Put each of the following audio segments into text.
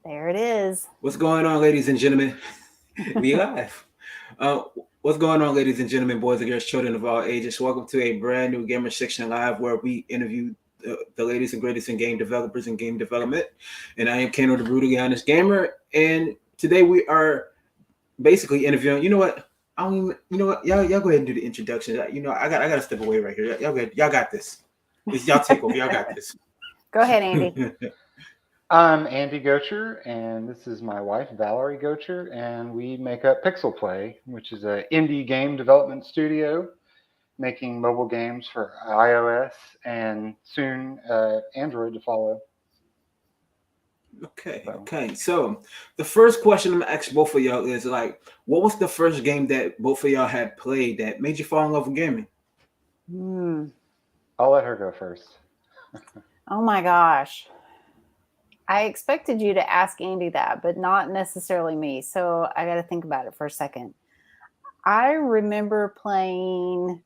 There it is. What's going on, ladies and gentlemen? We live. Uh, what's going on, ladies and gentlemen, boys and girls, children of all ages? Welcome to a brand new Gamer Section Live, where we interview the latest and greatest in game developers and game development. And I am KANO, the brutally honest gamer. And today we are basically interviewing. You know what? I don't even. You know what? Y'all go ahead and do the introduction. I got to step away right here. Y'all got this. It's y'all take over. Y'all got this. Go ahead, Andy. I'm Andy Gocher, and this is my wife, Valerie Gocher, and we make up Pixel Play, which is an indie game development studio making mobile games for iOS and soon Android to follow. Okay. So the first question I'm gonna ask both of y'all is like, what was the first game that both of y'all had played that made you fall in love with gaming? Hmm. I'll let her go first. Oh my gosh. I expected you to ask Andy that, but not necessarily me. So I got to think about it for a second. I remember playing,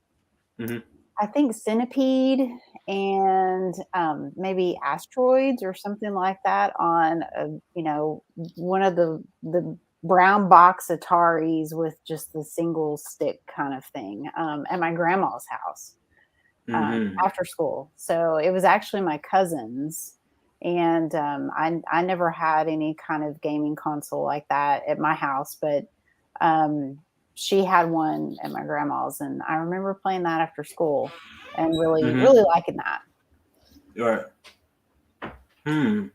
Mm-hmm. I think Centipede and maybe Asteroids or something like that on, one of the brown box Ataris with just the single stick kind of thing at my grandma's house Mm-hmm. after school. So it was actually my cousin's. And I never had any kind of gaming console like that at my house, but she had one at my grandma's, and I remember playing that after school and really, Mm-hmm. really liking that. All right. Hmm.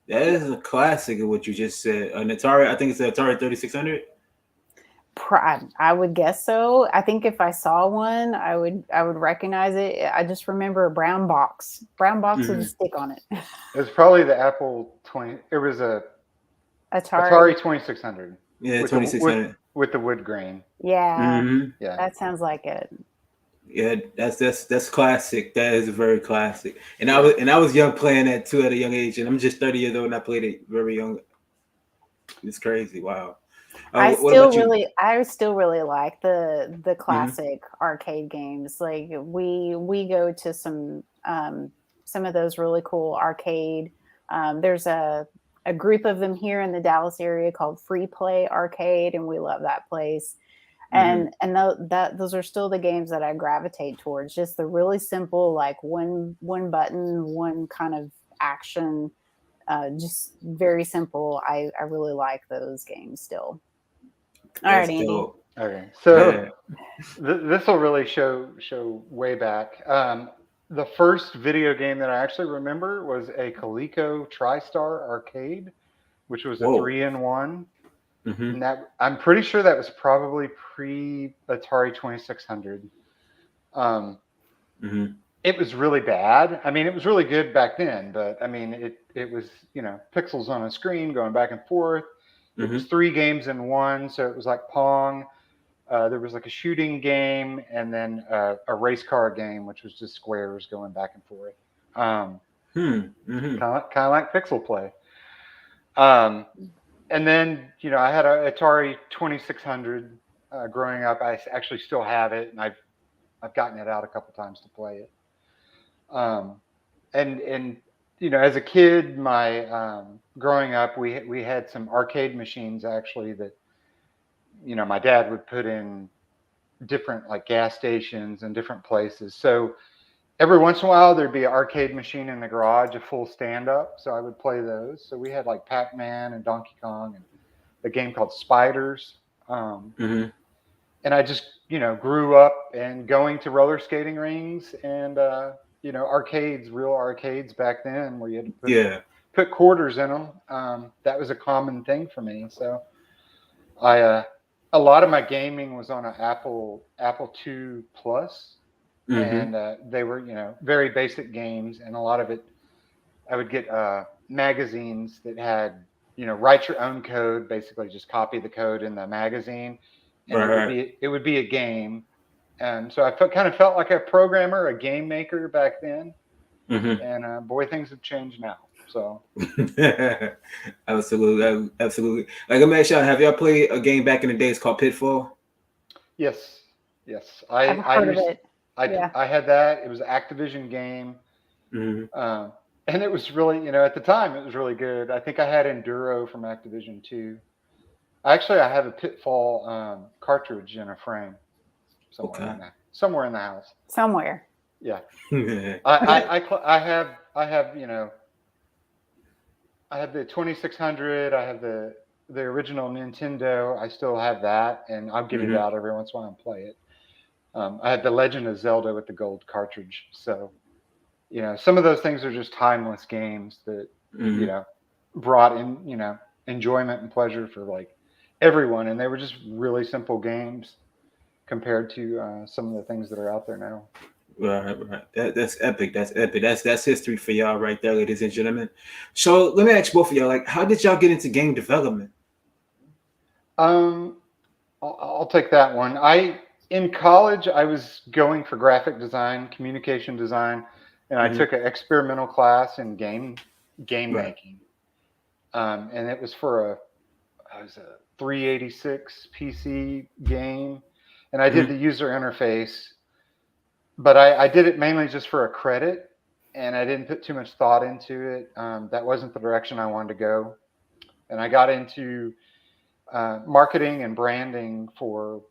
That is a classic of what you just said. An Atari, I think it's the Atari 3600. I would guess so. I think if I saw one, I would recognize it. I just remember a brown box with a Mm-hmm. stick on it. It was probably the Apple 20. It was a Atari. Atari 2600 Yeah, with the 2600. with the wood grain. Yeah, Mm-hmm. Yeah. that sounds like it. Yeah, that's classic. That is very classic. And Yeah. I was young playing that too at a young age, and I'm just 30 years old and I played it very young. It's crazy. Wow. What about you? I still really like the Mm-hmm. classic arcade games. Like we go to some of those really cool arcade. There's a group of them here in the Dallas area called Free Play Arcade, and we love that place. Mm-hmm. And those are still the games that I gravitate towards. Just the really simple, like one button, one kind of action. Just very simple. I really like those games still. All right, That's Andy. dope. Okay. So Yeah. this will really show way back. The first video game that I actually remember was a Coleco TriStar arcade, which was a Whoa. 3-in-1, Mm-hmm. and that I'm pretty sure that was probably pre Atari 2600. Um, Mm-hmm. it was really bad. I mean, it was really good back then, but I mean, it was pixels on a screen going back and forth. It Mm-hmm. was three games in one, so it was like Pong. There was like a shooting game and then a race car game, which was just squares going back and forth. Hmm. Mm-hmm. Kind of like pixel play. Um, and then I had a Atari 2600 growing up. I actually still have it, and I've gotten it out a couple times to play it. Um, and as a kid, my growing up, we had some arcade machines actually that my dad would put in different like gas stations and different places. So every once in a while there'd be an arcade machine in the garage, a full stand up. So I would play those. So we had like Pac-Man and Donkey Kong and a game called Spiders. Um, Mm-hmm. and I just grew up and going to roller skating rings and arcades, real arcades back then where you had to Yeah. put quarters in them. That was a common thing for me. So I a lot of my gaming was on an Apple II Plus, Mm-hmm. and they were very basic games, and a lot of it I would get magazines that had write your own code, basically just copy the code in the magazine, and Right. Right. it would be a game, and so I kind of felt like a programmer, a game maker back then, Mm-hmm. and boy, things have changed now. So Absolutely. Absolutely. Like I'm asking, have y'all played a game back in the days called Pitfall? yes, yes, I've heard of it. I Yeah. I had that. It was an Activision game. Mm-hmm. Uh, And it was really, at the time, it was really good. I think I had Enduro from Activision too. Actually, I have a Pitfall cartridge in a frame Okay. somewhere in the house. Somewhere. Yeah, Right, I have I have the 2600. I have the original Nintendo. I still have that, and I'll get it out every once in a while and play it. I have the Legend of Zelda with the gold cartridge. So, some of those things are just timeless games that, brought in, enjoyment and pleasure for like everyone. And they were just really simple games compared to some of the things that are out there now. right. That's epic. That's epic. That's history for y'all right there, ladies and gentlemen. So let me ask both of y'all, like, how did y'all get into game development? I'll take that one. In college, I was going for graphic design, communication design, and I took an experimental class in game making. And it was for a 386 PC game, and I did the user interface, but I did it mainly just for a credit, and I didn't put too much thought into it. That wasn't the direction I wanted to go, and I got into marketing and branding for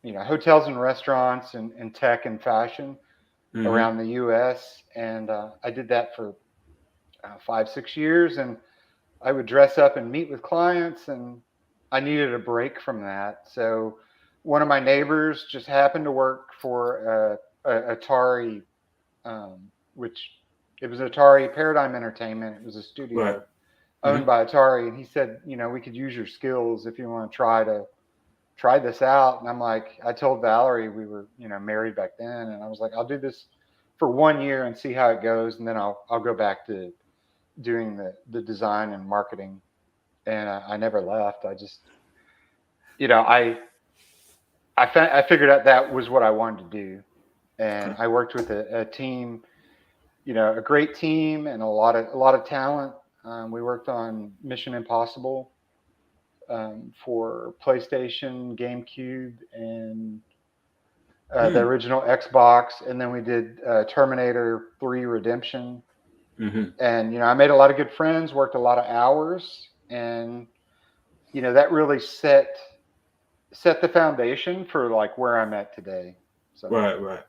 hotels and restaurants and tech and fashion around the U.S. And I did that for 5-6 years, and I would dress up and meet with clients, and I needed a break from that. So one of my neighbors just happened to work for Atari, which it was Atari Paradigm Entertainment. It was a studio owned by Atari, and he said, we could use your skills if you want to try this out. And I'm like, I told Valerie, we were married back then, and I was like, I'll do this for 1 year and see how it goes, and then I'll go back to doing the design and marketing. And I never left. I just I figured out that was what I wanted to do, and I worked with a team, a great team and a lot of talent. We worked on Mission Impossible for PlayStation, GameCube, and the original Xbox, and then we did Terminator 3 Redemption. And I made a lot of good friends, worked a lot of hours, and that really set the foundation for like where I'm at today. So. Right.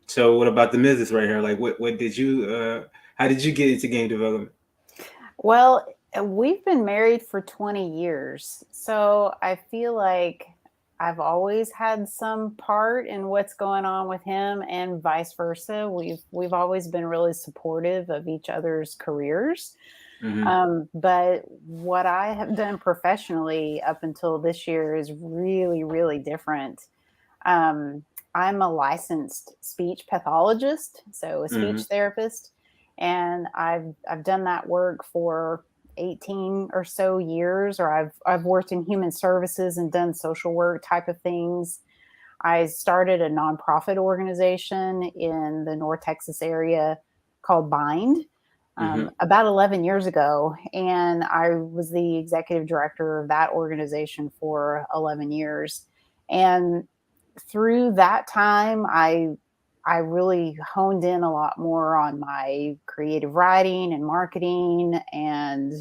So what about the Mrs. right here? Like, what did you? How did you get into game development? Well, we've been married for 20 years, so I feel like I've always had some part in what's going on with him, and vice versa. We've always been really supportive of each other's careers. But what I have done professionally up until this year is really, really different. I'm a licensed speech pathologist, so a speech therapist, and I've done that work for 18 or so years, or I've worked in human services and done social work type of things. I started a nonprofit organization in the North Texas area called Bind about 11 years ago, and I was the executive director of that organization for 11 years. And through that time, I really honed in a lot more on my creative writing and marketing and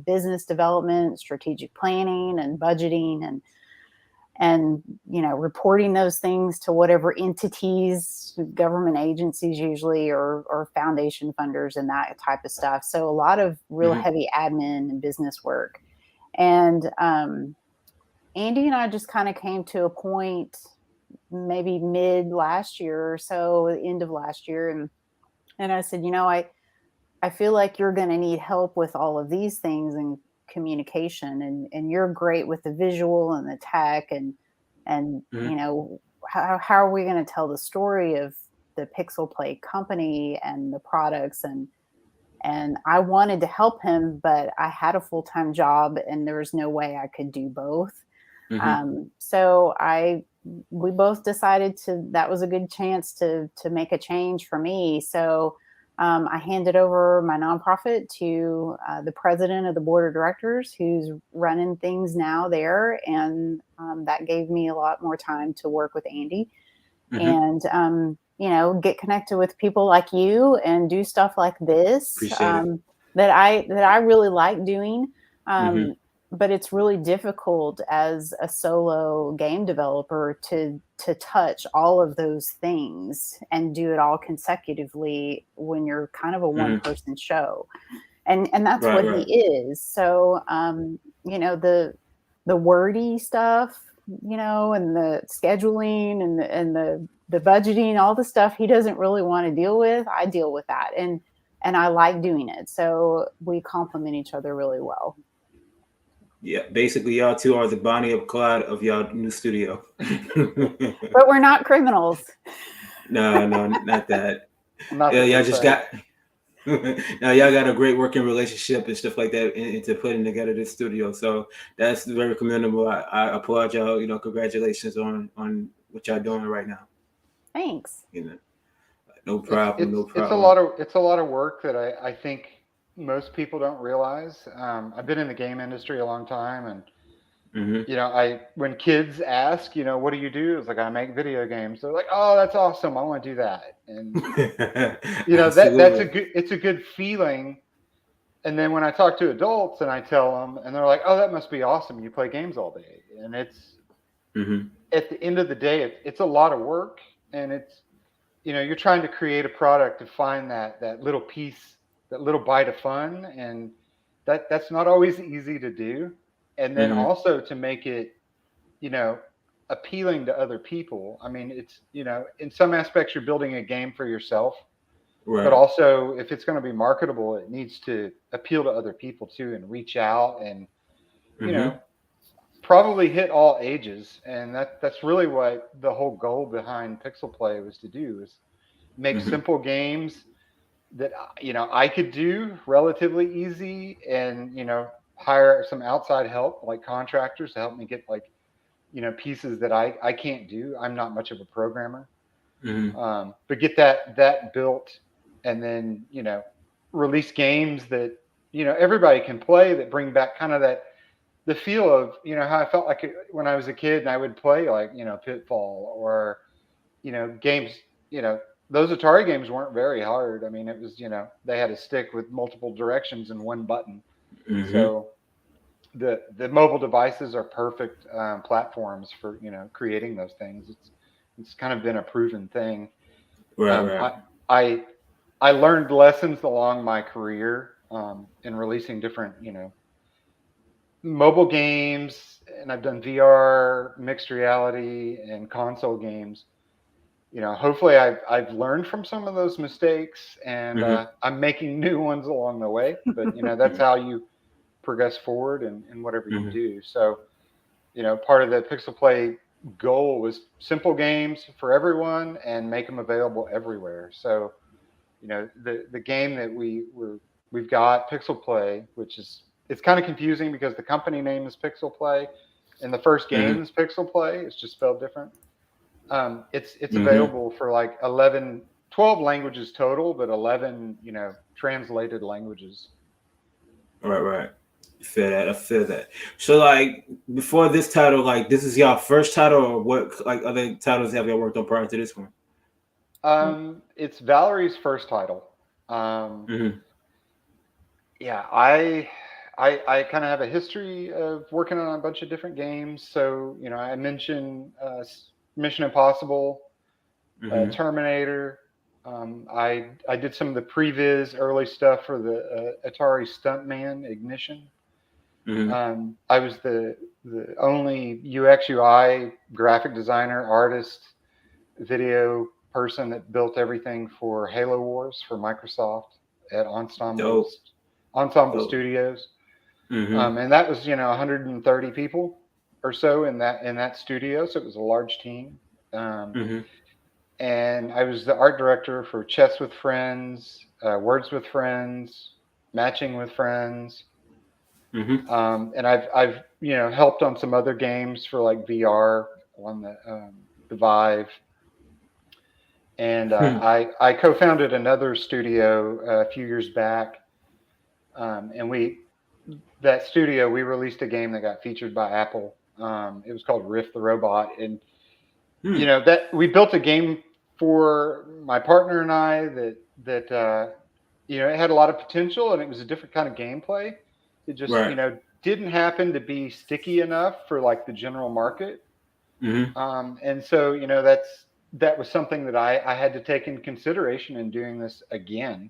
business development, strategic planning and budgeting, and reporting those things to whatever entities, government agencies usually, or foundation funders and that type of stuff. So a lot of real heavy admin and business work. And Andy and I just kind of came to a point maybe mid last year or so, end of last year. And I said, I feel like you're going to need help with all of these things and communication, and you're great with the visual and the tech and how are we going to tell the story of the Pixel Play company and the products, and I wanted to help him, but I had a full-time job and there was no way I could do both. So we both decided that was a good chance to make a change for me. So I handed over my nonprofit to the president of the board of directors, who's running things now there. And that gave me a lot more time to work with Andy. And get connected with people like you and do stuff like this Appreciate it. that I really like doing. Mhm. But it's really difficult as a solo game developer to touch all of those things and do it all consecutively when you're kind of a one Mhm. person show. And that's Right, what he right. is. So the wordy stuff, and the scheduling and the budgeting, all the stuff he doesn't really want to deal with, I deal with that. And I like doing it. So we complement each other really well. Yeah, basically, y'all two are the Bonnie of Clyde of y'all new studio. But we're not criminals. No, not that. Not Yeah, that y'all we're just friends. got. Now y'all got a great working relationship and stuff like that into putting together this studio. So that's very commendable. I applaud y'all. Congratulations on what y'all doing right now. Thanks. No problem, no It's problem. a lot of work that I think most people don't realize. I've been in the game industry a long time, and Hmm. I when kids ask, what do you do? It's like I make video games. They're like, oh, that's awesome. I want to do that. And that's a Absolutely. good. It's a good feeling. And then when I talk to adults and I tell them, and they're like, oh, that must be awesome. You play games all day, and it's Hmm. at the end of the day, it's a lot of work, and it's you're trying to create a product to find that little piece, that little bite of fun, and that's not always easy to do. And then Hmm. also to make it, you know, appealing to other people. I mean, it's in some aspects you're building a game for yourself, but Right. also if it's going to be marketable, it needs to appeal to other people too and reach out and you know Hmm. probably hit all ages. And that's really what the whole goal behind Pixel Play was to do, is make Hmm. simple games that I could do relatively easy, and hire some outside help like contractors to help me get like pieces that I can't do. I'm not much of a programmer, Hmm. but get that built, and then release games that everybody can play, that bring back kind of that the feel of how I felt like when I was a kid and I would play like Pitfall, or games. You know, those Atari games weren't very hard. I mean, it was they had a stick with multiple directions and one button. Hmm. So the mobile devices are perfect platforms for creating those things. It's kind of been a proven thing. Right, Um, right. I I I learned lessons along my career in releasing different mobile games, and I've done VR, mixed reality, and console games. Hopefully I've learned from some of those mistakes, and Hmm. I'm making new ones along the way. But that's how you progress forward in whatever you Hmm. do. So part of the Pixel Play goal was simple games for everyone and make them available everywhere. So the game that we've got, Pixel Play, which is, it's kind of confusing because the company name is Pixel Play and the first Hmm. game is Pixel Play. It's just spelled different. It's Hmm. available for like 11, 12 languages total, but 11 translated languages. Right, right. I feel that. I feel that. So, like, before this title, like, this is y'all first title, or what? Like, other titles have y'all worked on prior to this one? It's Valerie's first title. Um, Hmm. yeah, I kind of have a history of working on a bunch of different games. So I mentioned Mission Impossible, Hmm. Terminator. I did some of the previs early stuff for the Atari Stuntman Ignition. Hmm. I was the only UX UI graphic designer, artist, video person that built everything for Halo Wars for Microsoft at Dope. Ensemble Dope. Studios. Hmm. And that was 130 people or so in that studio, so it was a large team. Um, Hmm. and I was the art director for Chess with Friends, Words with Friends, Matching with Friends, Hmm. and I've helped on some other games for like VR on the Vive, and I co-founded another studio a few years back, and that studio we released a game that got featured by Apple. It was called Riff the Robot, and Hmm. that we built a game for my partner and I that it had a lot of potential and it was a different kind of gameplay. It just Right. didn't happen to be sticky enough for like the general market. And so that was something that I had to take into consideration in doing this again.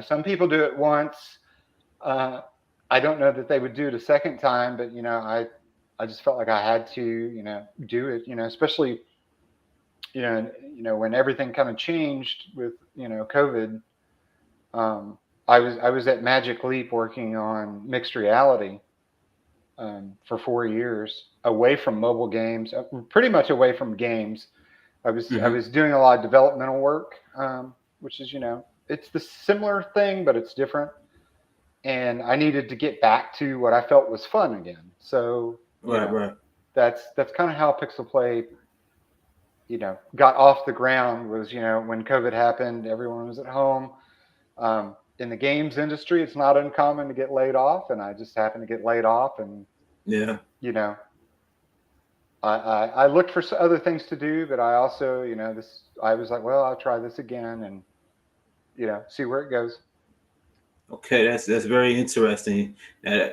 Some people do it once. I don't know that they would do it a second time, but I just felt like I had to do it. Especially when everything kind of changed with COVID. I was at Magic Leap working on mixed reality for 4 years, away from mobile games, pretty much away from games. I was doing a lot of developmental work, which is it's the similar thing, but it's different. And I needed to get back to what I felt was fun again. So Right. That's kind of how Pixel Play got off the ground. Was when COVID happened, everyone was at home. In the games industry, it's not uncommon to get laid off, and I just happened to get laid off. And Yeah. I looked for other things to do, but I also I was like, well, I'll try this again and see where it goes. Okay, that's very interesting.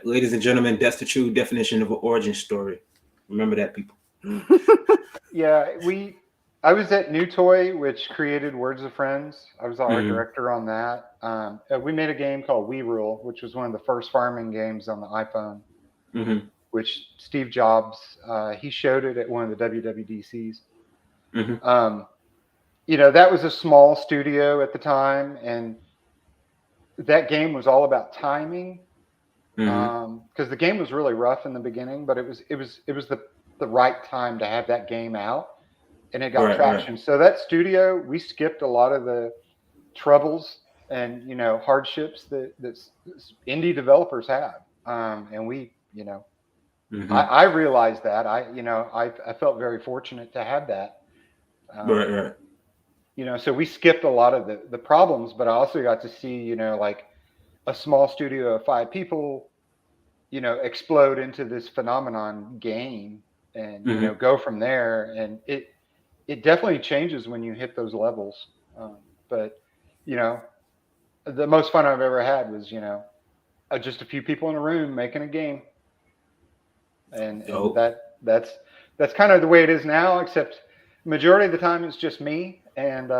Ladies and gentlemen, that's the true definition of an origin story. Remember that, people. Yeah, I was at New Toy, which created Words of Friends. I was the art director on that. We made a game called We Rule, which was one of the first farming games on the iPhone. Which Steve Jobs he showed it at one of the WWDCs. That was a small studio at the time, and that game was all about timing. Because the game was really rough in the beginning, but it was the right time to have that game out, and it got traction. Right. So that studio, we skipped a lot of the troubles and hardships that indie developers have, and we I realized that I felt very fortunate to have that. Right. So we skipped a lot of the problems, but I also got to see like a small studio of 5 people explode into this phenomenon game and go from there. And it definitely changes when you hit those levels. But the most fun I've ever had was just a few people in a room making a game. And that's kind of the way it is now, except majority of the time it's just me. And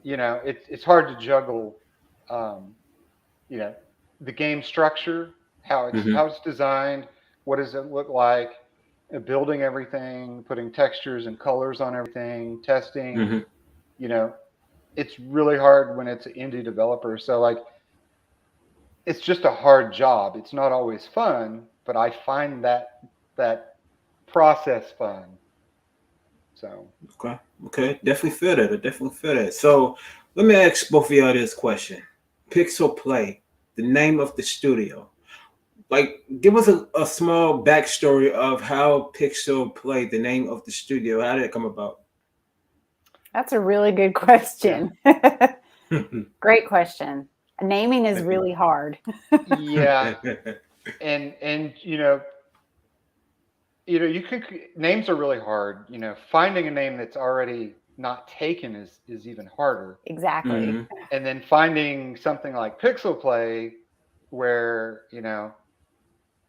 it's hard to juggle the game structure, how it's designed, what does it look like, building everything, putting textures and colors on everything, testing. It's really hard when it's an indie developer. So like, it's just a hard job. It's not always fun, but I find that process fun. So okay, definitely feel that. I definitely feel that. So let me ask both of y'all this question: Pixel Play, the name of the studio. Like, give us a small backstory of how Pixel Play, the name of the studio, how did it come about? That's a really good question. Yeah. Great question. Naming is really hard. Yeah. And you can, names are really hard. Finding a name that's already not taken is even harder. Exactly. And then finding something like Pixel Play where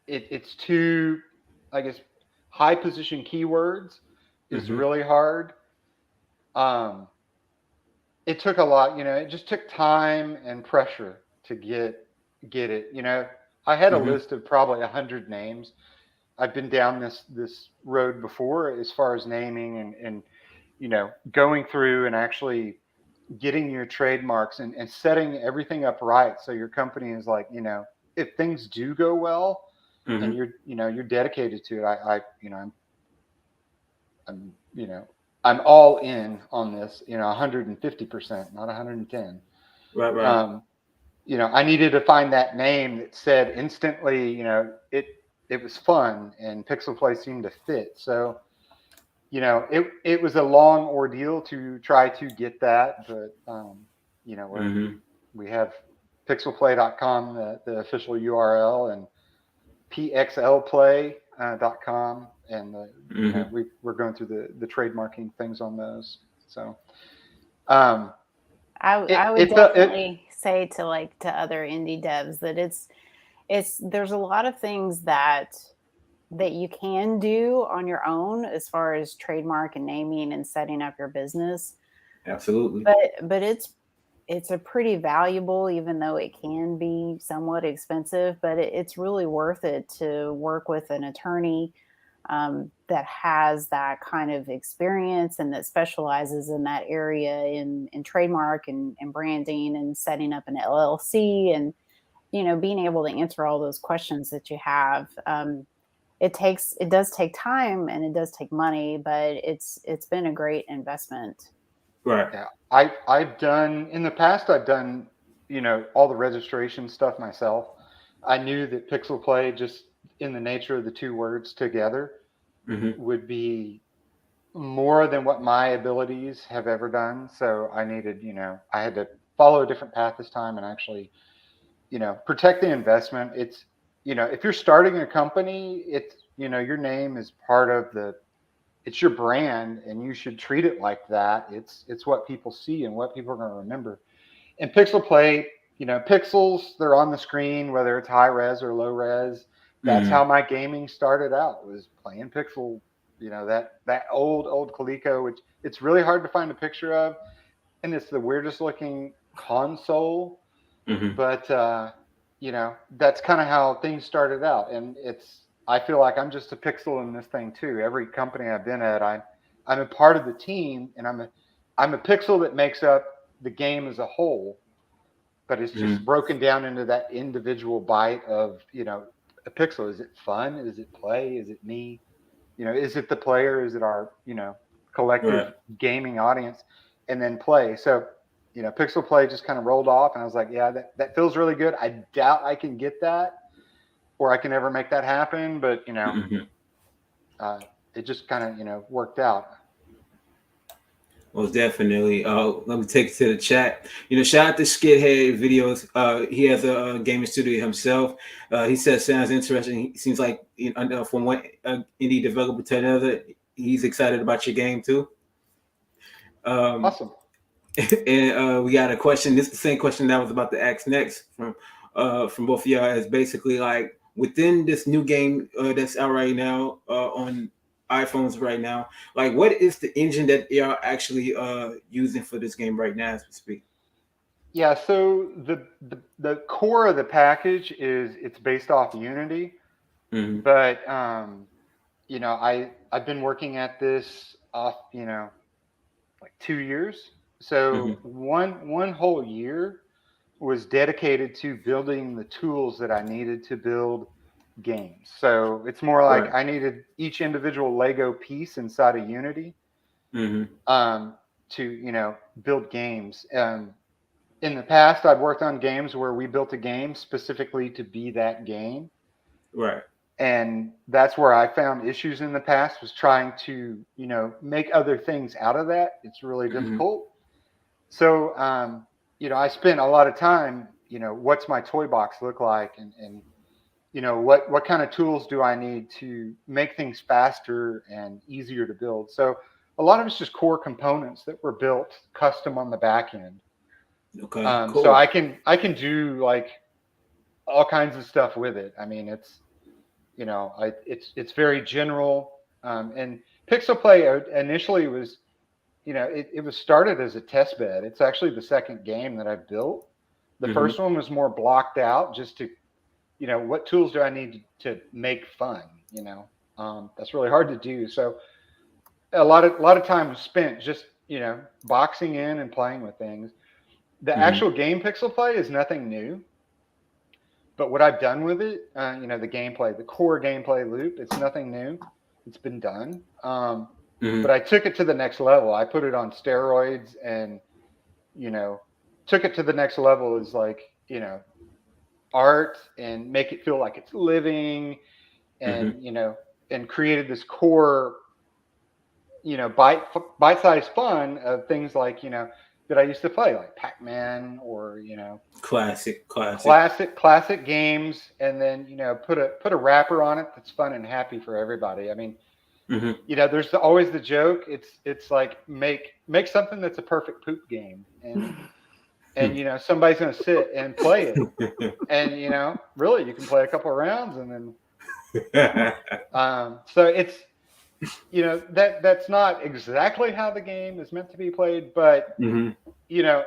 it's too, I guess, high position keywords is really hard. It took a lot, it just took time and pressure to get it. I had a list of probably 100 names. I've been down this road before as far as naming and going through and actually getting your trademarks and setting everything up right. So your company is like, if things do go well and you're dedicated to it, I'm all in on this, 150%, not 110. Right. I needed to find that name that said instantly, it was fun and Pixel Play seemed to fit. So, it was a long ordeal to try to get that, but we have pixelplay.com, the official URL, and pxlplay.com, and we're going through the trademarking things on those. So I would definitely say to other indie devs that there's a lot of things that you can do on your own as far as trademark and naming and setting up your business. Absolutely. But it's a pretty valuable, even though it can be somewhat expensive, but it's really worth it to work with an attorney that has that kind of experience and that specializes in that area in trademark and branding and setting up an LLC and, being able to answer all those questions that you have. It does take time and it does take money, but it's been a great investment. Right. Yeah, I've done in the past. I've done all the registration stuff myself. I knew that Pixel Play, just in the nature of the two words together, would be more than what my abilities have ever done. So I needed, I had to follow a different path this time and actually, protect the investment. It's, if you're starting a company, it's, your name is part of it's your brand and you should treat it like that. It's what people see and what people are going to remember. And Pixel Play, pixels, they're on the screen, whether it's high res or low res. That's how my gaming started out, was playing pixel, that old Coleco, which it's really hard to find a picture of. And it's the weirdest looking console. But, that's kind of how things started out. And I feel like I'm just a pixel in this thing too. Every company I've been at, I'm a part of the team, and I'm a pixel that makes up the game as a whole, but it's just broken down into that individual bite of, a pixel. Is it fun? Is it play? Is it me? Is it the player? Is it our, collective gaming audience? And then play. So, Pixel Play just kind of rolled off, and I was like, yeah, that feels really good. I doubt I can get that, or I can ever make that happen, but it just kind of worked out. Most definitely. Let me take it to the chat. Shout out to Skidhead Videos. He has a gaming studio himself. He says sounds interesting. He seems like from one indie developer to another, he's excited about your game too. Awesome. And we got a question. This is the same question that I was about to ask next from both of y'all. Is basically like, within this new game that's out right now on iPhones right now, like, what is the engine that y'all actually using for this game right now as we speak? Yeah, so the core of the package it's based off Unity, but I've been working at this off like 2 years. So one whole year was dedicated to building the tools that I needed to build games. So it's more like I needed each individual Lego piece inside of Unity to build games. In the past, I've worked on games where we built a game specifically to be that game. Right. And that's where I found issues in the past, was trying to, make other things out of that. It's really difficult. So, I spent a lot of time, what's my toy box look like? And what kind of tools do I need to make things faster and easier to build? So a lot of it's just core components that were built custom on the back end. Okay, cool. So I can do like all kinds of stuff with it. I mean, it's it's very general. And Pixel Play initially was, it was started as a test bed. It's actually the second game that I built. The first one was more blocked out, just to, what tools do I need to make fun? That's really hard to do. So a lot of time was spent just, boxing in and playing with things. The actual game Pixel Play is nothing new. But what I've done with it, the gameplay, the core gameplay loop, it's nothing new. It's been done. But I took it to the next level. I put it on steroids and, took it to the next level as like, art, and make it feel like it's living, and, and created this core, bite-sized fun of things like, that I used to play, like Pac-Man, or classic games, and then put a wrapper on it that's fun and happy for everybody. I mean, You know, there's always the joke. It's like make something that's a perfect poop game, and you know somebody's going to sit and play it, and you know really you can play a couple of rounds and then so it's you know that's not exactly how the game is meant to be played, but you know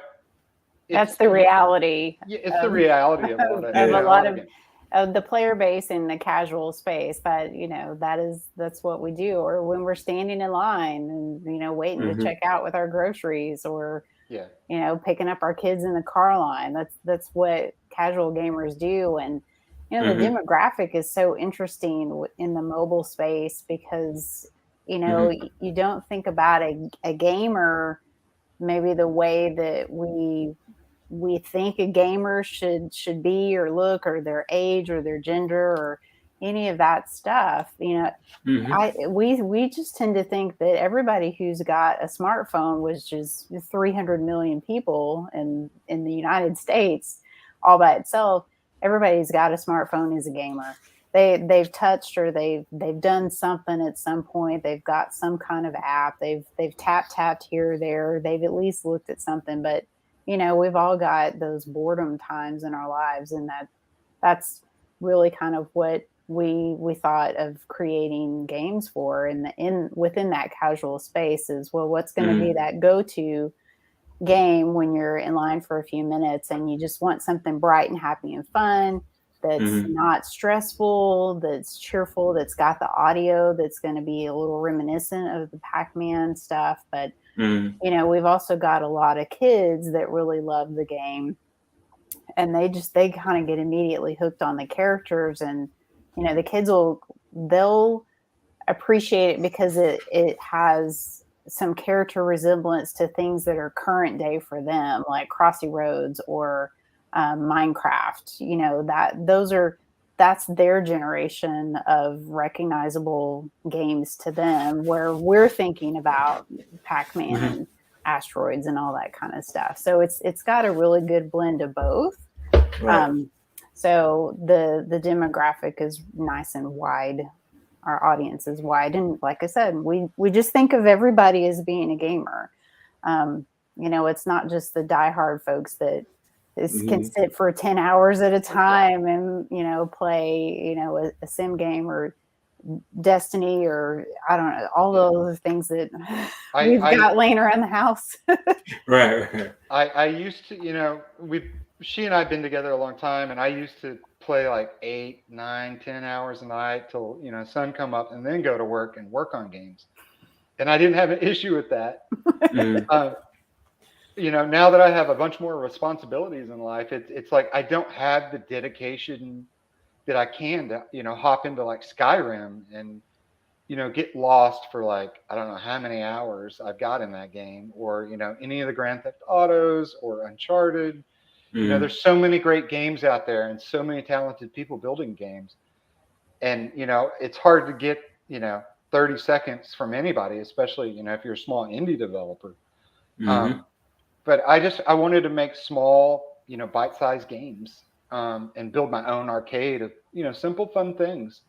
That's the reality. It's the reality of of a lot of the player base in the casual space. That you know that's what we do. Or when we're standing in line and you know waiting to check out with our groceries, or you know picking up our kids in the car line. That's what casual gamers do. And you know the demographic is so interesting in the mobile space because you know you don't think about a gamer maybe the way that we think a gamer should be or look, or their age or their gender or any of that stuff. You know, we just tend to think that everybody who's got a smartphone, which is 300 million people in the United States all by itself, everybody's got a smartphone is a gamer. They've touched or they've done something at some point. They've got some kind of app. They've tapped here or there. They've at least looked at something. But you know, we've all got those boredom times in our lives, and that's really kind of what we thought of creating games for. And within that casual space is, well, what's going to be that go-to game when you're in line for a few minutes and you just want something bright and happy and fun, that's not stressful, that's cheerful, that's got the audio that's going to be a little reminiscent of the Pac-Man stuff. But you know, we've also got a lot of kids that really love the game, and they kind of get immediately hooked on the characters. And you know, the kids they'll appreciate it because it has some character resemblance to things that are current day for them, like Crossy Roads or Minecraft. You know, that's their generation of recognizable games to them, where we're thinking about Pac-Man and asteroids and all that kind of stuff. So it's got a really good blend of both. Right. So the demographic is nice and wide. Our audience is wide, and like I said, we just think of everybody as being a gamer. You know, it's not just the diehard folks that can sit for 10 hours at a time and, you know, play, you know, a sim game or Destiny or I don't know, all those things that we've got laying around the house. Right. I used to, you know, she and I have been together a long time, and I used to play like 8, 9, 10 hours a night till, you know, sun come up, and then go to work and work on games. And I didn't have an issue with that. You know, now that I have a bunch more responsibilities in life, it's like I don't have the dedication that I can to, you know, hop into like Skyrim and, you know, get lost for like, I don't know how many hours I've got in that game, or, you know, any of the Grand Theft Autos or Uncharted. You know, there's so many great games out there and so many talented people building games. And, you know, it's hard to get, you know, 30 seconds from anybody, especially, you know, if you're a small indie developer. But I wanted to make small, you know, bite-sized games and build my own arcade of, you know, simple, fun things.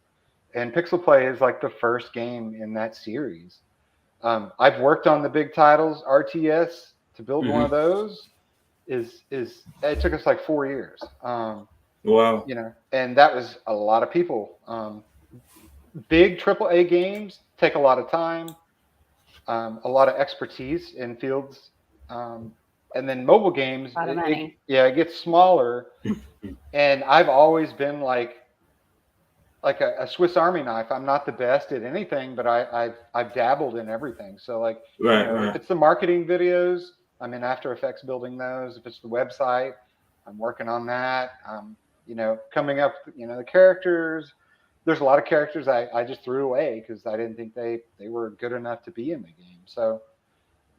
And Pixel Play is like the first game in that series. I've worked on the big titles. RTS, to build one of those is it took us like 4 years. Wow. You know, and that was a lot of people. Big AAA games take a lot of time, a lot of expertise in fields. And then mobile games, it gets smaller. And I've always been like a Swiss Army knife. I'm not the best at anything, but I've dabbled in everything. So like, you know, if it's the marketing videos, I'm in After Effects building those. If it's the website, I'm working on that. You know, coming up, you know, the characters. There's a lot of characters I just threw away because I didn't think they were good enough to be in the game. So,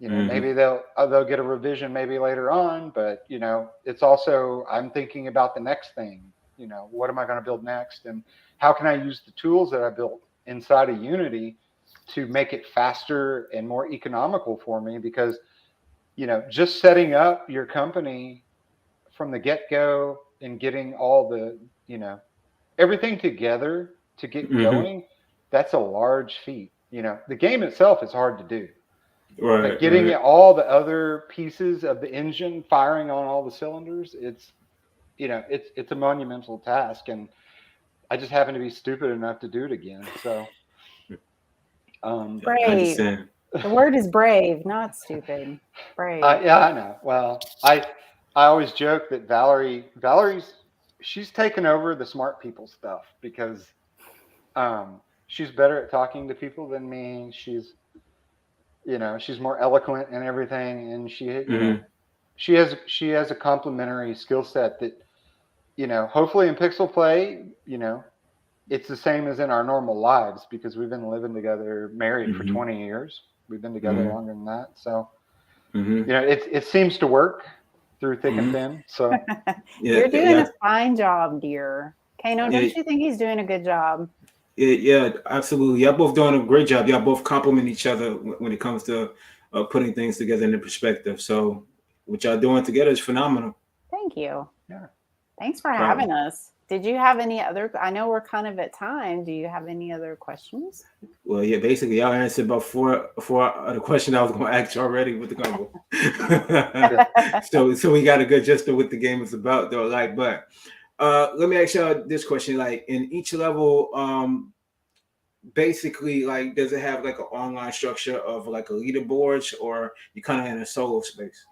you know, maybe they'll get a revision maybe later on, but you know, it's also I'm thinking about the next thing. You know, what am I going to build next, and how can I use the tools that I built inside of Unity to make it faster and more economical for me? Because, you know, just setting up your company from the get-go and getting all the, you know, everything together to get going, that's a large feat. You know, the game itself is hard to do. Right. But getting all the other pieces of the engine firing on all the cylinders, it's a monumental task, and I just happen to be stupid enough to do it again. So, Brave. I understand. The word is brave, not stupid. Brave. Yeah, I know. Well, I always joke that Valerie's she's taken over the smart people stuff because she's better at talking to people than me. She's more eloquent and everything, and she has a complementary skill set that hopefully in Pixel Play, it's the same as in our normal lives because we've been living together, married for 20 years. We've been together longer than that, so it seems to work through thick and thin. So You're doing a fine job, dear. Kano, don't you think he's doing a good job? Yeah, absolutely. Y'all both doing a great job. Y'all both compliment each other when it comes to putting things together in perspective. So what y'all doing together is phenomenal. Thank you. Yeah. Thanks for having us. Did you have any other? I know we're kind of at time. Do you have any other questions? Well, yeah, basically, y'all answered about four of the question I was going to ask you already with the combo. So we got a good gist of what the game is about, though. Like, but let me ask y'all this question: like, in each level, basically, like, does it have like an online structure of like a leaderboards, or you kind of in a solo space?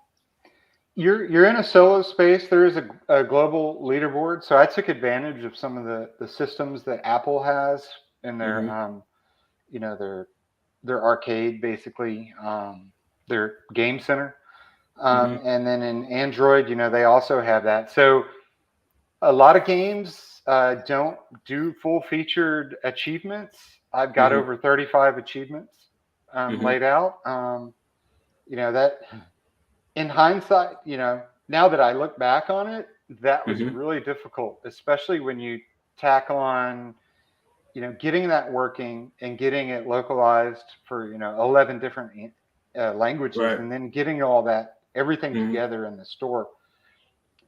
You're in a solo space. There is a global leaderboard. So I took advantage of some of the systems that Apple has in their their arcade, basically, their game center. And then in Android, they also have that. So a lot of games don't do full featured achievements. I've got over 35 achievements laid out. That in hindsight, now that I look back on it, that was really difficult, especially when you tack on, getting that working and getting it localized for, 11 different languages, and then getting all that, everything together in the store.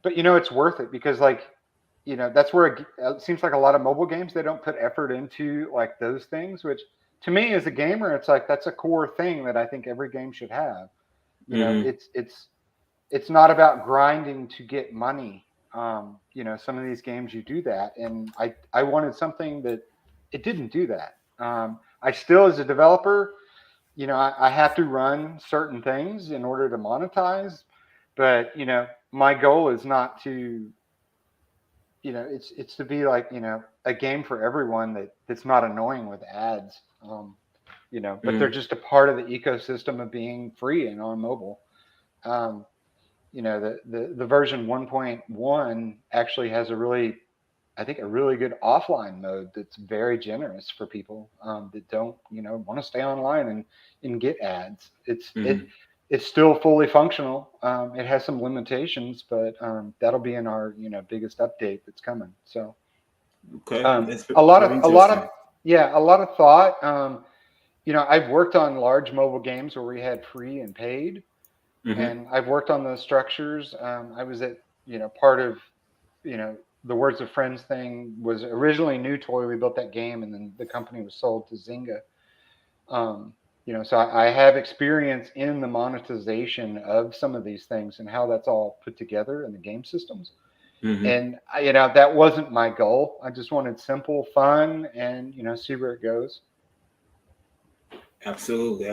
But, it's worth it because, like, that's where it seems like a lot of mobile games, they don't put effort into like those things, which to me as a gamer, it's like, that's a core thing that I think every game should have. It's not about grinding to get money. Some of these games you do that, and I wanted something that it didn't do that. I still, as a developer, I have to run certain things in order to monetize, but my goal is not to, it's to be like, a game for everyone that's not annoying with ads, but they're just a part of the ecosystem of being free and on mobile. The version 1.1 actually has a really good offline mode that's very generous for people that don't, want to stay online and get ads. It's still fully functional. It has some limitations, but that'll be in our, biggest update that's coming. So, a lot of thought. I've worked on large mobile games where we had free and paid. And I've worked on those structures. I was at, part of, the Words of Friends thing was originally New Toy. We built that game, and then the company was sold to Zynga. So I have experience in the monetization of some of these things and how that's all put together in the game systems. And that wasn't my goal. I just wanted simple fun and, see where it goes. Absolutely.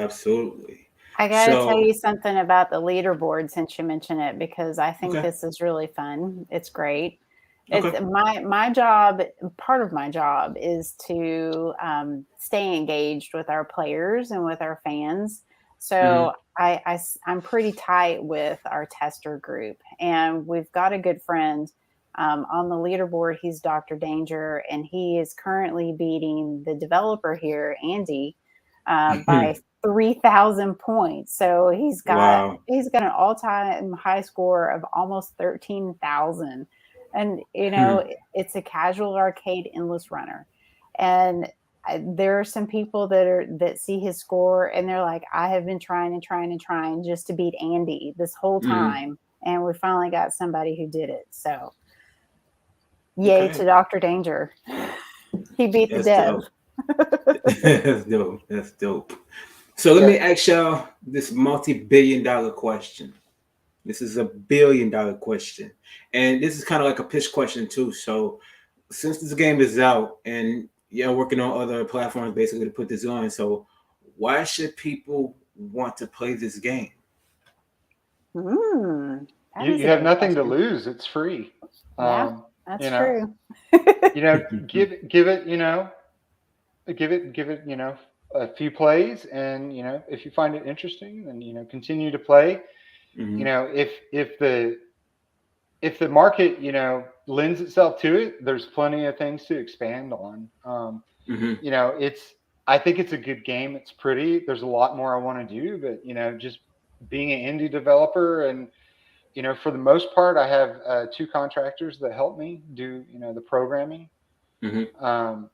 I got to tell you something about the leaderboard since you mentioned it, because I think this is really fun. It's great. It's my job. Part of my job is to stay engaged with our players and with our fans. So I'm pretty tight with our tester group, and we've got a good friend on the leaderboard. He's Dr. Danger, and he is currently beating the developer here, Andy, by 3,000 points. So he's got an all-time high score of almost 13,000. And it's a casual arcade endless runner. And there are some people that see his score and they're like, I have been trying just to beat Andy this whole time. And we finally got somebody who did it. So yay to Dr. Danger. He beat the dev. That's dope. That's dope. So let Yeah. me ask y'all this multi-billion-dollar question. This is $1 billion question, and this is kind of like a pitch question too. So since this game is out and you're working on other platforms basically to put this on, so why should people want to play this game? That is You a have good nothing to question. lose. It's free. Yeah, Um, that's you know, true. give it, give it, a few plays, and if you find it interesting, then continue to play. Hmm. If the market lends itself to it, there's plenty of things to expand on. Hmm. It's I think it's a good game. It's pretty. There's a lot more I want to do, but just being an indie developer, and for the most part, I have two contractors that help me do the programming. Hmm. Um,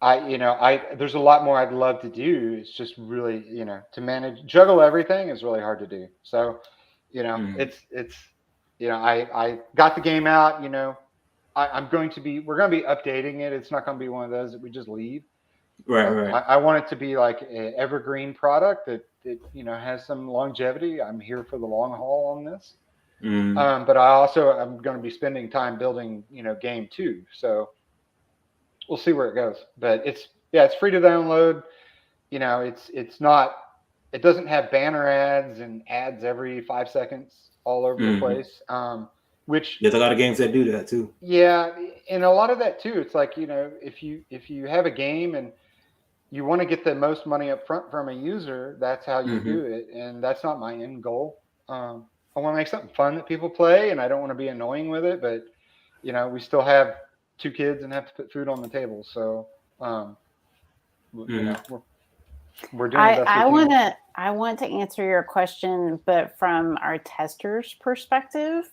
I there's a lot more I'd love to do. It's just really to juggle everything is really hard to do. So Hmm. it's I got the game out. We're going to be updating it. It's not going to be one of those that we just leave. Right, right. I want it to be like an evergreen product that has some longevity. I'm here for the long haul on this. Mm. But I'm going to be spending time building game two. So we'll see where it goes. But it's free to download. It's not, it doesn't have banner ads and ads every 5 seconds all over the Hmm. place. Which There's a lot of games that do that too. Yeah, and a lot of that too. It's like if you have a game and you want to get the most money up front from a user, that's how you Hmm. do it, and that's not my end goal. I want to make something fun that people play, and I don't want to be annoying with it. But we still have two kids and have to put food on the table, so um, Hmm. we're doing the I best we I can. wanna I want to answer your question, but from our testers' perspective.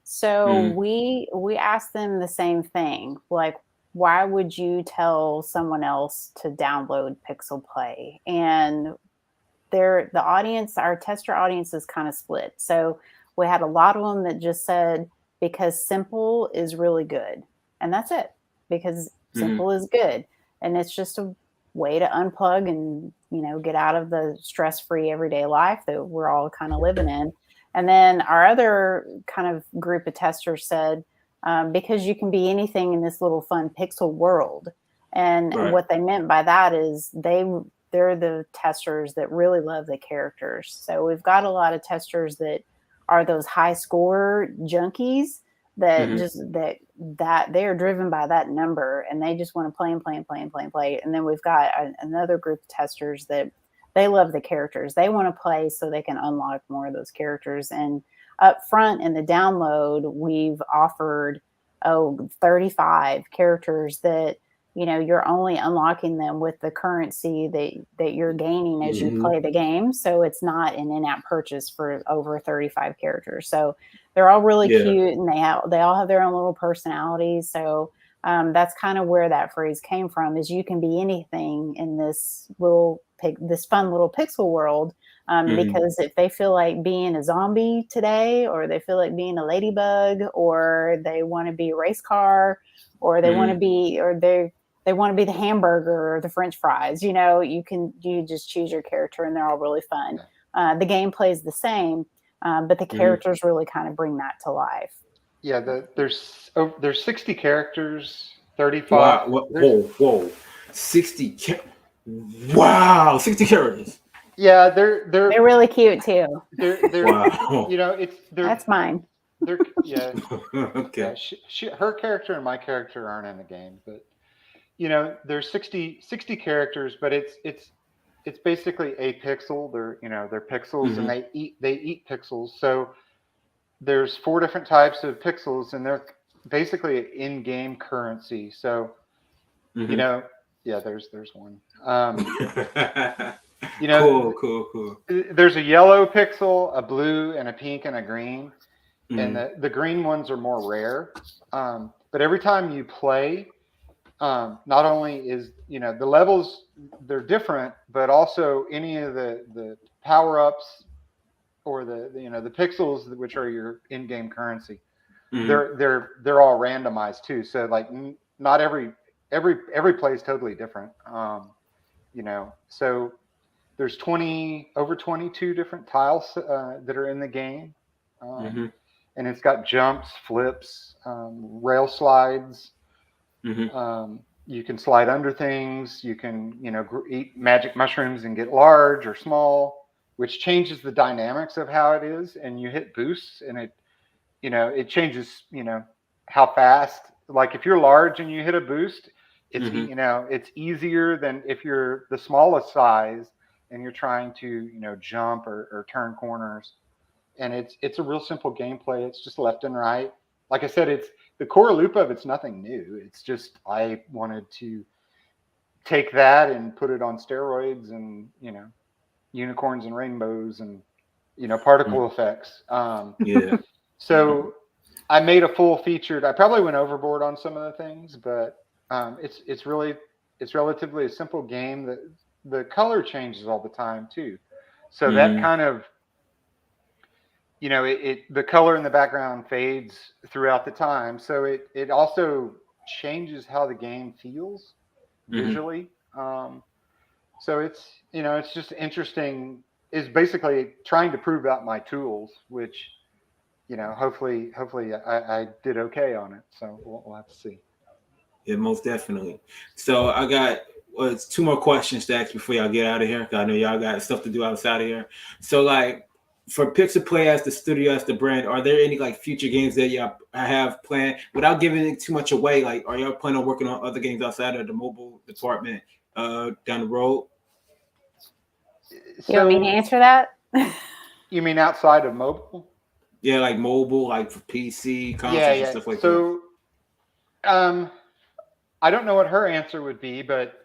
So Hmm. we asked them the same thing, like, why would you tell someone else to download Pixel Play? And the audience, our tester audience is kind of split. So we had a lot of them that just said because simple is really good, and that's it. Because Hmm. simple is good, and it's just a way to unplug and get out of the stress-free everyday life that we're all kind of living in. And then our other kind of group of testers said because you can be anything in this little fun pixel world. And Right. what they meant by that is they're the testers that really love the characters. So we've got a lot of testers that are those high score junkies that Hmm. just that they are driven by that number and they just want to play and play and play and play and play. And then we've got another group of testers that they love the characters. They want to play so they can unlock more of those characters. And up front in the download, we've offered 35 characters that you're only unlocking them with the currency that you're gaining as you Hmm. play the game. So it's not an in-app purchase for over 35 characters. So they're all really Yeah. cute and they all have their own little personalities. So that's kind of where that phrase came from, is you can be anything in this fun little pixel world. Hmm. Because if they feel like being a zombie today, or they feel like being a ladybug, or they want to be a race car, or they want to Hmm. be, or they want to be the hamburger or the French fries. You just choose your character, and they're all really fun. The gameplay is the same, but the Hmm. characters really kind of bring that to life. Yeah, there's 60 characters, 35. Wow. What? There's Whoa. Whoa. 60. Wow. 60 characters. Yeah, They're really cute too. they're Wow. it's That's mine. they're yeah. Yeah, Okay. her character and my character aren't in the game, but there's 60 characters, but it's basically a pixel. They're pixels, and Hmm. they eat pixels. So there's four different types of pixels, and they're basically in-game currency. So you Hmm. know, yeah, there's one. You know, Cool. Cool. Cool. there's a yellow pixel, a blue, and a pink, and a green, and Hmm. the green ones are more rare. But every time you play, not only is the levels, they're different, but also any of the power ups or the pixels, which are your in-game currency, Hmm. they're all randomized too. So like not every every play is totally different. You know, so there's over 22 different tiles that are in the game. Mm-hmm. And it's got jumps, flips, rail slides. Mm-hmm. You can slide under things. You can, you know, eat magic mushrooms and get large or small, which changes the dynamics of how it is. And you hit boosts, and it, you know, it changes, you know, how fast. Like if you're large and you hit a boost, it's, Mm-hmm. you know, it's easier than if you're the smallest size and you're trying to, you know, jump or turn corners. And it's a real simple gameplay. It's just left and right. Like I said, it's the core loop of it's nothing new. It's just I wanted to take that and put it on steroids, and you know, unicorns and rainbows and, you know, particle effects. Yeah. So I made a full featured. I probably went overboard on some of the things, but it's relatively a simple game. That the color changes all the time too, so that Mm-hmm. kind of, you know, the color in the background fades throughout the time, so it also changes how the game feels Mm-hmm. visually. So it's, you know, it's just interesting. Is basically trying to prove out my tools, which, you know, hopefully I did okay on it. So we'll have to see. Yeah, most definitely. So I got it's two more questions to ask before y'all get out of here. 'Cause I know y'all got stuff to do outside of here. So like for Pixel Play as the studio, as the brand, are there any like future games that y'all have planned without giving too much away? Like, are y'all planning on working on other games outside of the mobile department down the road? You want me to So answer that? you mean outside of mobile? Yeah, like mobile, like for PC Yeah, consoles and yeah. stuff like that. So um, I don't know what her answer would be, but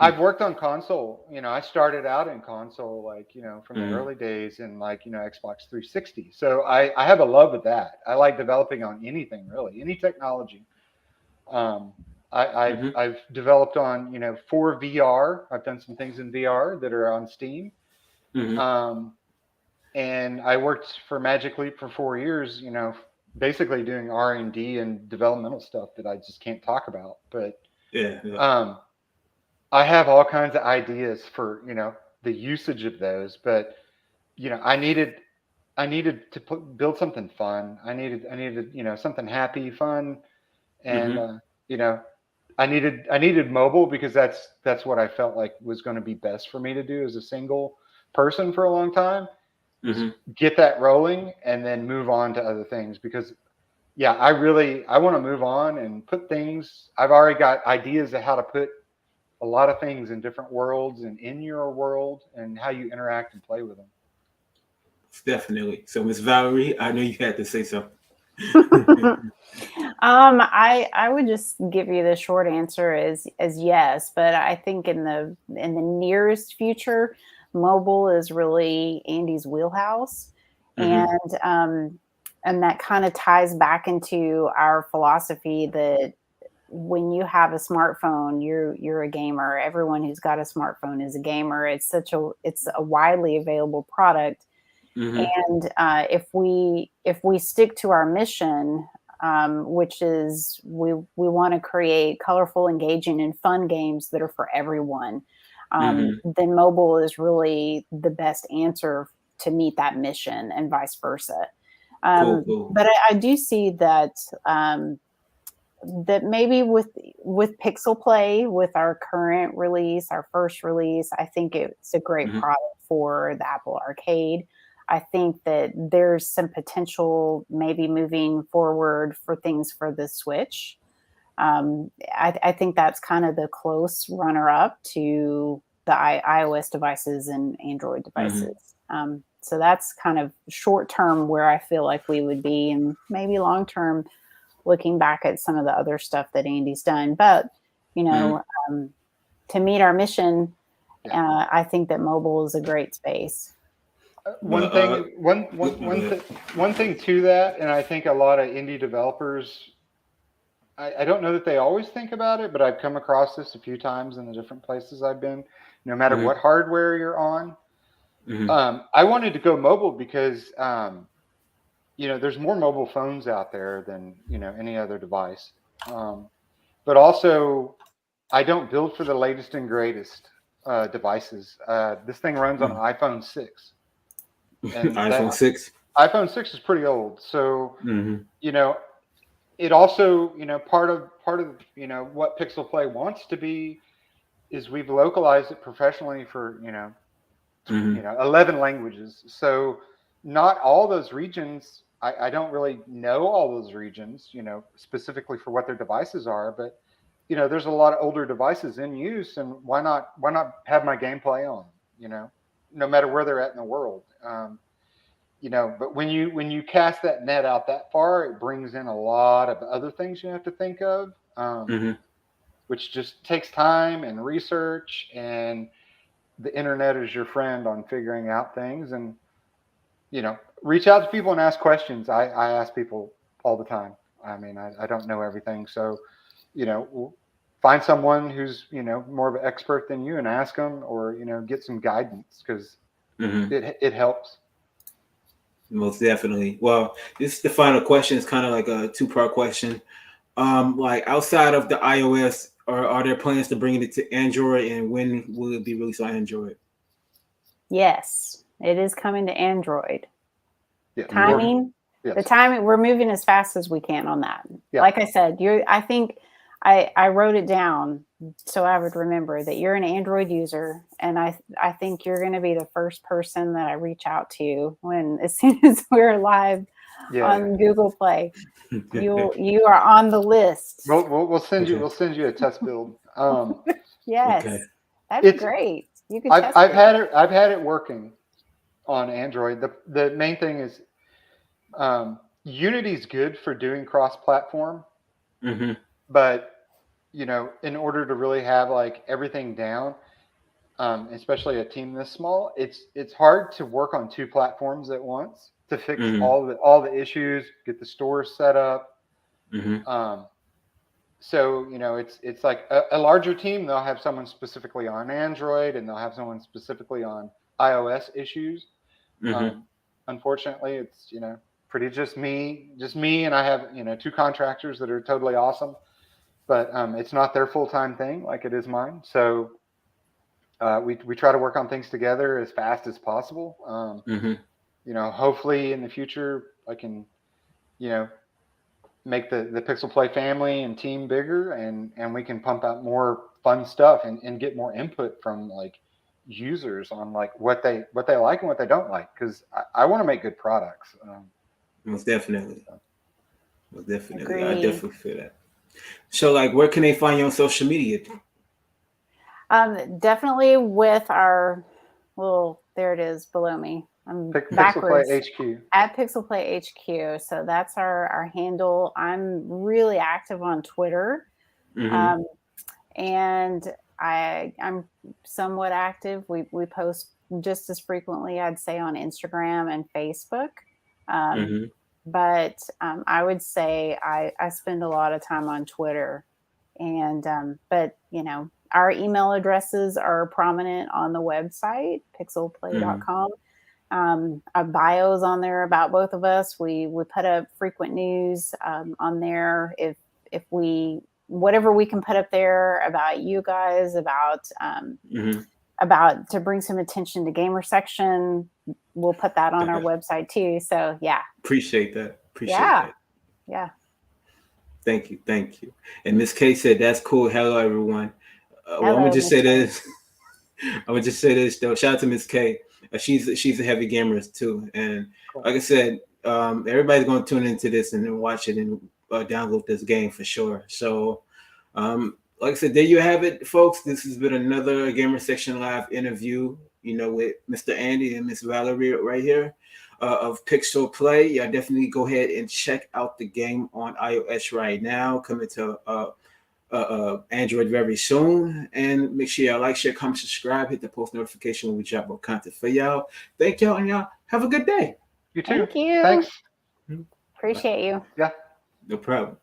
I've worked on console. You know, I started out in console, like, you know, from the Mm-hmm. early days in, like, you know, Xbox 360. So I have a love of that. I like developing on anything really, any technology. Um, Mm-hmm. I've developed on, you know, for VR. I've done some things in VR that are on Steam. Mm-hmm. Um, and I worked for Magic Leap for 4 years. You know, basically doing R&D and developmental stuff that I just can't talk about. But Yeah, yeah. um, I have all kinds of ideas for, you know, the usage of those. But, you know, I needed to build something fun. I needed, you know, something happy, fun, and Mm-hmm. you know, I needed mobile because that's what I felt like was going to be best for me to do as a single person for a long time, is Mm-hmm. get that rolling and then move on to other things. Because yeah, I want to move on and put things. I've already got ideas of how to put a lot of things in different worlds and in your world and how you interact and play with them. Definitely. So Miss Valerie, I know you had to say something. I would just give you the short answer as yes, but I think in the nearest future, mobile is really Andy's wheelhouse, Mm-hmm. and that kind of ties back into our philosophy that when you have a smartphone, you're a gamer. Everyone who's got a smartphone is a gamer. It's a widely available product, Mm-hmm. and if we stick to our mission, which is we want to create colorful, engaging, and fun games that are for everyone, Mm-hmm. then mobile is really the best answer to meet that mission, and vice versa. Cool, cool. But I do see that maybe with Pixel Play, with our current release, our first release, I think it's a great Mm-hmm. product for the Apple Arcade. I think that there's some potential maybe moving forward for things for the Switch. I think that's kind of the close runner up to the iOS devices and Android Mm-hmm. devices. So that's kind of short term where I feel like we would be, and maybe long term looking back at some of the other stuff that Andy's done. But, you Mm-hmm. know, to meet our mission, Yeah. I think that mobile is a great space. One Well, thing, go ahead. one thing to that, and I think a lot of indie developers, I don't know that they always think about it, but I've come across this a few times in the different places I've been. No matter Mm-hmm. what hardware you're on, Mm-hmm. I wanted to go mobile because you know, there's more mobile phones out there than, you know, any other device. Um, but also I don't build for the latest and greatest devices. This thing runs on iPhone 6, and iPhone 6. iPhone 6 is pretty old. So Mm-hmm. you know, it also, part of what Pixel Play wants to be is we've localized it professionally for 11 languages. So not all those regions. I don't really know all those regions, specifically for what their devices are, but there's a lot of older devices in use, and why not have my gameplay on, no matter where they're at in the world. But when you cast that net out that far, it brings in a lot of other things you have to think of, which just takes time and research, and the internet is your friend on figuring out things. And reach out to people and ask questions. I ask people all the time. I mean, I don't know everything, so find someone who's more of an expert than you and ask them, or get some guidance, because it helps. Most definitely. Well, this is the final question. It's kind of like a two-part question. Like outside of the iOS, are there plans to bring it to Android, and when will it be released on Android? Yes, it is coming to Android. Yeah. Timing, Yes. the timing, we're moving as fast as we can on that. Yeah. Like I said, I think I wrote it down so I would remember that you're an Android user, and I think you're going to be the first person that I reach out to as soon as we're live on Google Play. You are on the list. We'll send you a test build. Yes, okay. that'd be great. You could test I've had it working on Android. The main thing is Unity's good for doing cross-platform, but in order to really have like everything down, especially a team this small, it's hard to work on two platforms at once to fix all the issues, get the stores set up. So it's like a larger team. They'll have someone specifically on Android, and they'll have someone specifically on iOS issues. Unfortunately, it's pretty just me, and I have two contractors that are totally awesome, but it's not their full-time thing like it is mine. So we try to work on things together as fast as possible. Hopefully in the future I can make the Pixel Play family and team bigger, and we can pump out more fun stuff and get more input from like users on like what they like and what they don't like, because I want to make good products. Most definitely. Agreed. I definitely feel that. So like, where can they find you on social media? Definitely with our there it is below me. I'm backwards. Pixel Play HQ. At Pixel Play HQ. So that's our handle. I'm really active on Twitter. And I'm somewhat active. We post just as frequently, I'd say, on Instagram and Facebook. But I would say I spend a lot of time on Twitter. And but our email addresses are prominent on the website, pixelplay.com. Our bios on there about both of us. We put up frequent news on there. If we whatever we can put up there about you guys, about to bring some attention to gamer section, we'll put that on our website too. So yeah. Appreciate that. That. Yeah. Thank you. And Miss K said, "That's cool. Hello, everyone." Hello, I'm gonna just say this. Though. Shout out to Miss K. She's a heavy gamer too, and like I said, everybody's gonna tune into this and then watch it and download this game for sure. So, like I said, there you have it, folks. This has been another Gamer Section Live interview. With Mr. Andy and Miss Valerie right here. Of Pixel Play. Yeah, definitely go ahead and check out the game on iOS right now. Coming to Android very soon. And make sure y'all like, share, comment, subscribe, hit the post notification when we drop more content for y'all. Thank y'all, and y'all have a good day. You too. Thank you. Thanks. Appreciate you. Yeah. No problem.